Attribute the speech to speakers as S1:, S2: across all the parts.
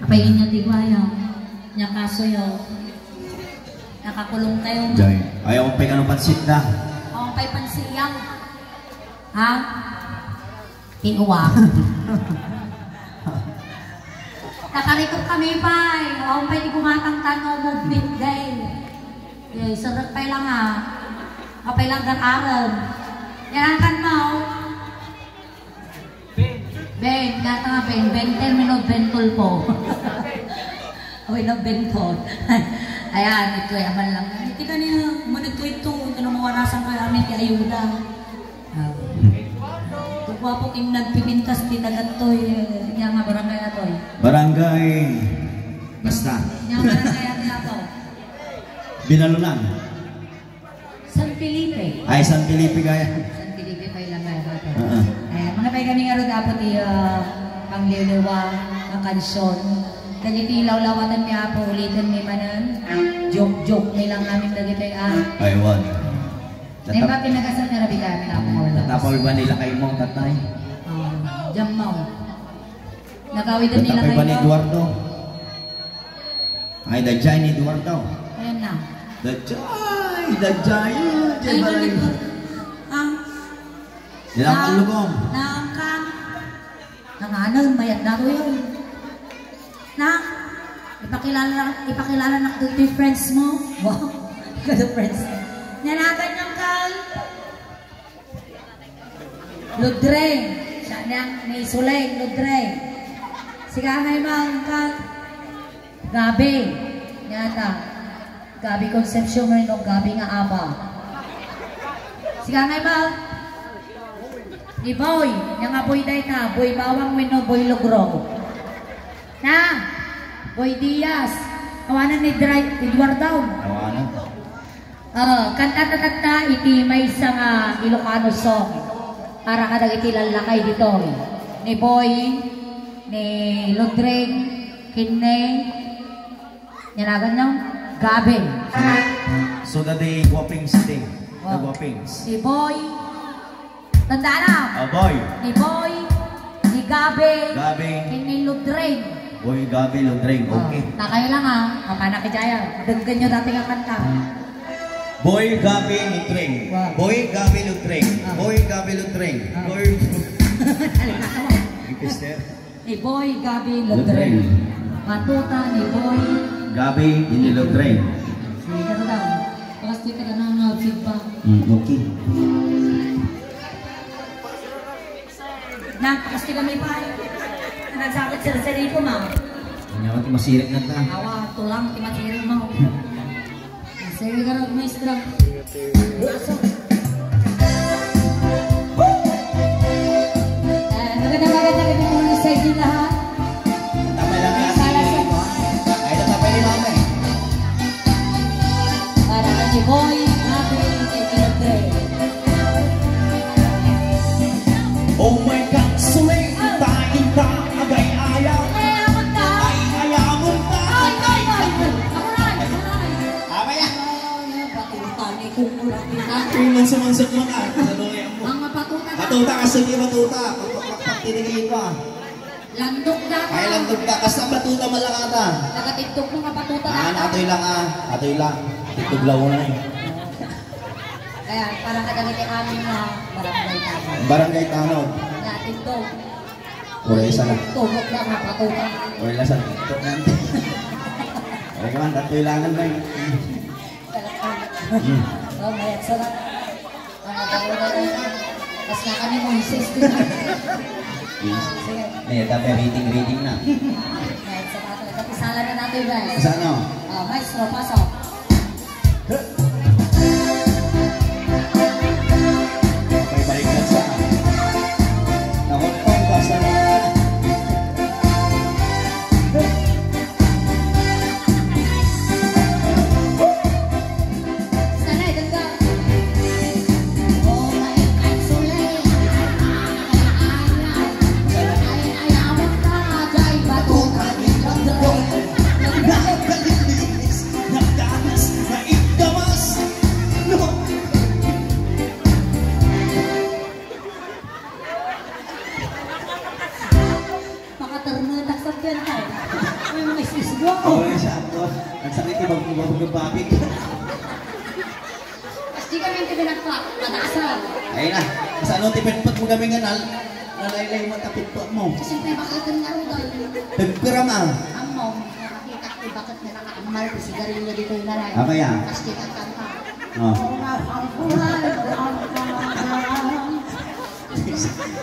S1: Kapayin niya tigwaya. Nya kaso yo. Nakakulong tayo.
S2: Jay, ayaw pa ka ng pansit na.
S1: Ayaw pa pansiyang. Ha? Iuwa. Nakarikot kami pa eh. Ayaw pa di kumatang tanong movement day. Sarap pa lang ha. Kapay lang gataran. Yan kan mo. Ben, gata nga Ben. Ben termino bentol po. Uy, na bentol. Ayan, ito yaman lang. Hindi ka niya, umunod ko ito. Ito na mawarasan ka namin kay ayuda. Tukwa po kayong nagpipintas di tagato. Yan nga barangay na to.
S2: Barangay. Basta.
S1: Yan nga barangay na to.
S2: Binalunan.
S1: San Felipe.
S2: Ay, San Felipe kaya.
S1: San Felipe pa ilang kaya natin. Mga pa'y kami nga rin dapat pangliliwa ng kansyon. Dagiti ilaw-lawatan niya po ulitin ni Manan. Joke-joke nilang namin dagiti
S2: Ay, wag.
S1: May ba pinagasan na rabi kami tapol?
S2: Natapol ba nila kay mong tatay?
S1: Jam mo. Nagawid din nila
S2: Natapol
S1: kayo.
S2: ba ni Eduardo? Ay, dajay ni Eduardo.
S1: Ayan na.
S2: Dajay! Dajay!
S1: Ay, ganito.
S2: Nilang kalugong.
S1: Nangkang. Nanganan, mayat na to yun. Na, ipakilala na ito yung friends mo. Wow, ito friends. Nanagan ng kal. Ludreng. Siya niyang may suleng, Ludreng. Siga ngay mga kal. Gabi. Nyata. Gabi Concepcion rin o Gabi nga aba. Siga ngay mga. Ni Boy. Yang nga Boy day ta. Boy bawang wino, Boy logrog. Na, Boy Diaz, kawanan ni Eduardo.
S2: Kawanan.
S1: Kanta-tatata iti may isang Ilocano song para kadag iti lalakay dito. Ni Boy, ni Lodreng, Kinne, nyanagan nyo, Gabi.
S2: So that the guwapings thing. The guwapings.
S1: Ni Boy, tanda na.
S2: Boy.
S1: Ni Boy, ni Gabi,
S2: Gabi.
S1: Kinne Lodreng.
S2: Boy, Gabi, Lodreng. Okay.
S1: Takay lang kapana kijaya. Daggan nyo dati nga kanta.
S2: Boy, Gabi, Lodreng. Boy, Gabi, Lodreng. Boy, Gabi, Lodreng. Boy.
S1: Ni Boy, Gabi, Lodreng. Matuta ni Boy.
S2: Gabi, ini Lodreng.
S1: Sige ka daw. Pagkasti ka na ng feedback.
S2: Okay.
S1: Na, pagkasti kami pa. Nagsakit sa sarili ko, ma.
S2: Ano ako masirik na ta?
S1: Awa, tulang, timatirin mo. Sige ka daw, maestra. Pasok. Maganda-maganda kami muna sa inyo lahat.
S2: Tapay lang yan. Ay, natapay ni mama eh.
S1: Para kay Boy, Gabi, Lodreng.
S2: Oh my God, suling taing ta, agay ayaw.
S1: Ayaman ka!
S2: Ay, ayamun ta.
S1: Ay! Aray!
S2: Tama yan.
S1: Patutan ni kukulang kita.
S2: Tulong sumansot mo ka. Nanuloy mo.
S1: Ang mapatutan na.
S2: Matuta ka, sige matuta. Pagpatinigin pa.
S1: Landok na ka.
S2: Ay, lang ka. Kasta matuta malakata.
S1: Nakatiktok mo mapatutan na.
S2: Atoy lang Atoy lang. Tituglaw na eh.
S1: Kaya parang kadagiti amin na barangay tanong.
S2: Barangay Tanod.
S1: Na tiktok.
S2: Uray isa lang.
S1: Tugok lang mapatutan.
S2: Uray lang sa TikTok natin. Uray ka man, tatoy langan na eh.
S1: Oh, mayat sarap. Ang nagkakulang na ito. Mas nga kami Moises din. Sige.
S2: Ay, tapi rating na.
S1: Mayat sa pato. Kapisala na natin guys.
S2: Sa ano?
S1: Maestro, pasok.
S2: May balikan sa nakuntong ka sa
S1: Sanay, ganda. Oh, my God, suli. Ayaw ka, jay, bato ka,
S2: nakakalinis, nagdanas, naigdamas. No.
S1: makatarnatak sa bentay. may mga isisgo ako.
S2: Oo, siya ako. Ang sakit yung magbabagababig.
S1: Kasi di kami yung pinagpa, mataasal.
S2: Ayun na. Sa ano, tipit-pat mo kami nga nalaylay mo tapit po mo.
S1: Kasi may bakit nga rin doon.
S2: Tagpira ma.
S1: Ang mom, nakakita ko bakit na nakaamal ko sigarilyo dito yung nanay.
S2: Ah, kaya?
S1: Kasi kita kanta.
S2: Oh.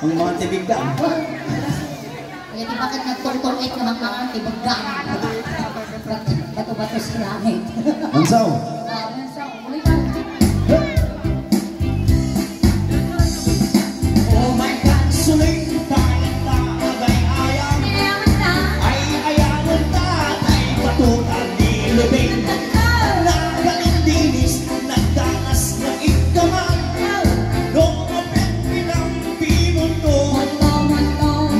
S2: Ang mga tibig ka.
S1: Kaya di bakit nagtong-tong-ek naman ang tibagdaan. Bato-bato sa langit.
S2: Ansaw?
S1: Ansaw, ulit ka.
S2: Oh my God, sulit tayo tagay-ayang. Ay ayawan tatay patutan ni Lubing. Nagalindinis, nagdanas na ikaman. Noong kapit pinampi mo to.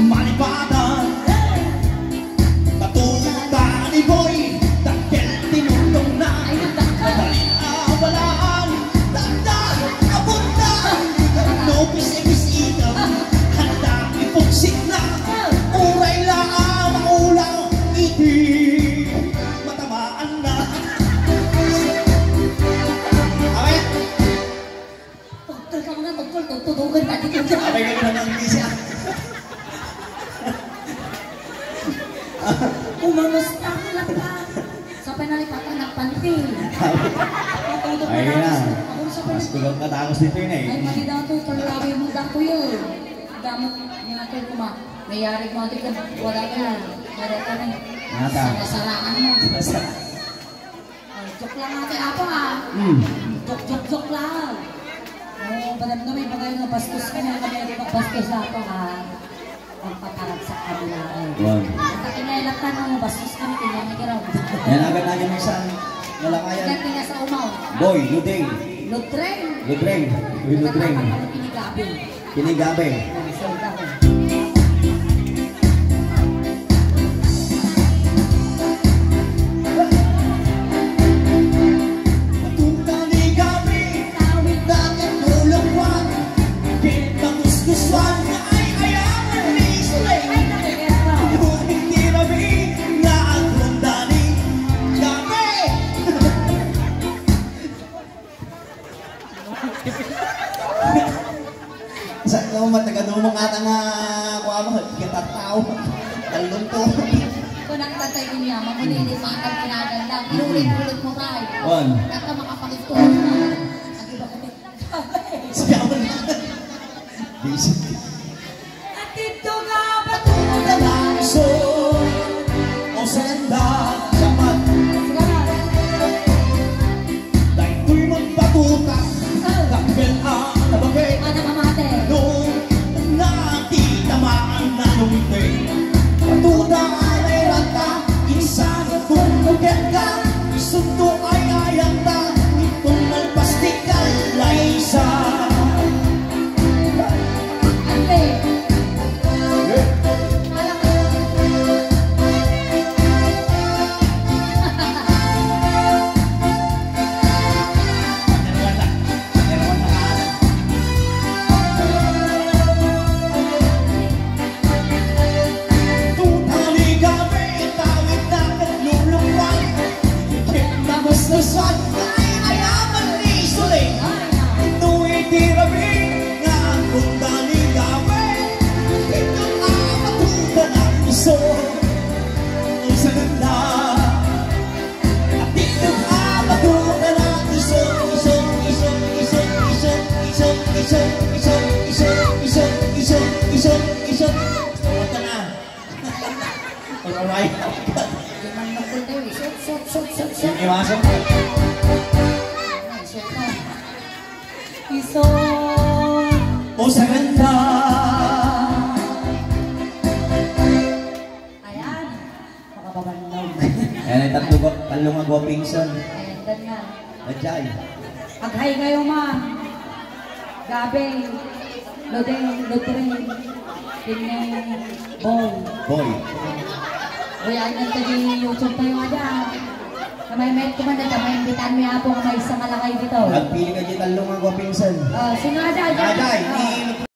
S2: Malipadan. Patuta ni Boy. Takkel tinutong na. Madaling awalaan. Tanda, abunda. Nopis-ibis-itaw. Handa ipugsit na. Uray lang, maulang. Iti, matamaan na. Okay?
S1: Tugtol ka mga tugtol, tutudugan natin yung dyan.
S2: Okay ka naman ang isa.
S1: Umamusta ka lang ka. Sa penalipatan ng pantil.
S2: Ayun na.
S1: Ako sa
S2: Mas
S1: penalipatan.
S2: kulang katangos dito yun eh.
S1: Ay, mali daw ito. Talawi mo daw ko yun. Damot niya ito kuma. Mayari mo ito ka. Wala ka na. Wala ka na.
S2: Nata.
S1: Saraan mo. Joke lang natin ako ah. Joke lang. Oo, padamdamay pa kayo nga bastos ka na. Kami bastos na ako ha. Magpatarap sa kabila.
S2: Wow.
S1: At kinailakan mo, bastos kami. Tingnan na giraw.
S2: Yan agad na yung isang nalakayan.
S1: Ganti nga sa umaw.
S2: Boy, Ludeng.
S1: Lutreng.
S2: Ludreng. Boy, Ludreng.
S1: Nagkakapang pinigabi.
S2: Kinigabe.
S1: Sa ugabi.
S2: Patunta ni Gabi. Tawid natin tulungwan. Kitanguskuswan na ay ayaman ni Sulay. Yung hindi rabi na ang hunda ni Gabi. Sa ikaw matagadumong ata nga kuha mo, kita tao. Talon to.
S1: Kung nagtatay ko niya, mamulili pa ang pinaganda. Inulit-ulit mo tayo.
S2: On.
S1: Naka makapagituloy na. Ang iba kami.
S2: Sigaw na. Basic.
S1: At ito nga patungo na lang.
S2: So, o senda sapat. Dahil ko'y magpatuta. Takbel ang nabagay.
S1: Ano mamate?
S2: Noong natitamaan na lumipay. Patuta ay rata. Isang kung nuget ka. Sunto ay ayang ta. Itong malpastikal laysa.
S1: Ante. Alam ko.
S2: Tutali gabi, tawid na naglulungwan. Kitamos na swan, ay ayaman ni Suling. Ito'y tirabi, nga ang tutali gabi. Ito ang matuta ng iso, ang sananda. At ito ang matuta ng iso, iso, iso, iso, iso, iso, iso, iso, iso, iso, iso, iso, iso. Basta na. Alright.
S1: Limang nagpul tayo. Shoot.
S2: Yung iwasan.
S1: Shoot na. Iso.
S2: O sa ganda.
S1: Ayan. Makababandaw.
S2: Ayan ay talong agwapingson.
S1: Ayan, ganyan.
S2: Ajay.
S1: Mag-hi kayo, ma'am. Gabi. Ludeng, Lutreng. Pineng. Boy.
S2: Boy.
S1: Uy, ay nagtagi YouTube tayo nga dyan. Kamay met ko man na kamay imbitan mo ako kamay sa malakay dito.
S2: Nagpili ka dyan talong agwapingson.
S1: Sino nga dyan?
S2: Ajay.